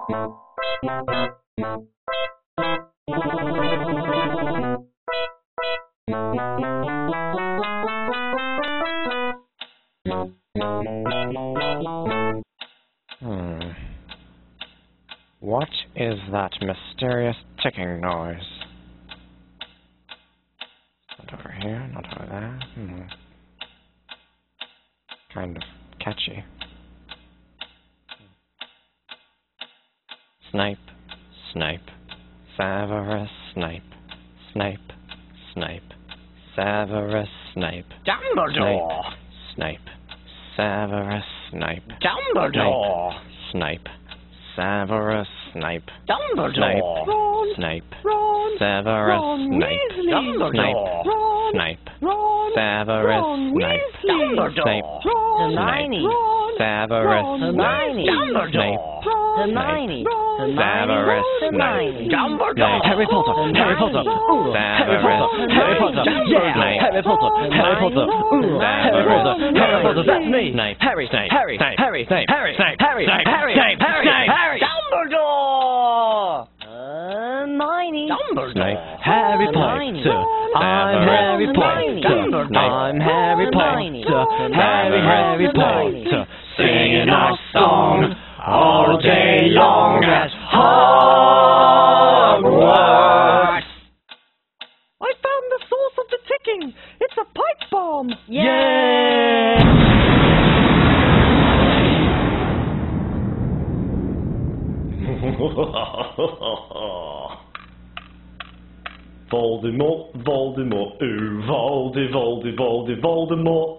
What is that mysterious ticking noise? Not over here, not over there. Kind of catchy. Snape, Snape, Severus Snape, Snape, Snape, Severus Snape. Dumbledore! Snape, Severus Snape. Dumbledore! Snape, Severus Snape. Dumbledore! Snape, Snape, Severus Snape. Dumbledore! Snape, Severus Snape. Dumbledore! Hermione! Severus Hermione! Dumbledore! Hermione! Severus Hermione! Dumbledore! Harry Potter! Harry Potter! Harry Potter! Harry Potter! Yeah! Harry Potter! Harry Potter! Harry Potter! Harry Potter! That's me! Harry! Snape! Harry! Harry! Snape! Harry! Snape! Harry! Harry! Snape! Harry! Harry! Dumbledore! Hermione! Dumbledore! Harry Potter! I'm Harry Potter! I'm Harry Potter! Harry Potter! Singing our song all day long at Hogwarts! I found the source of the ticking! It's a pipe bomb! Yay! Voldemort, Voldemort, ooh, Voldemort.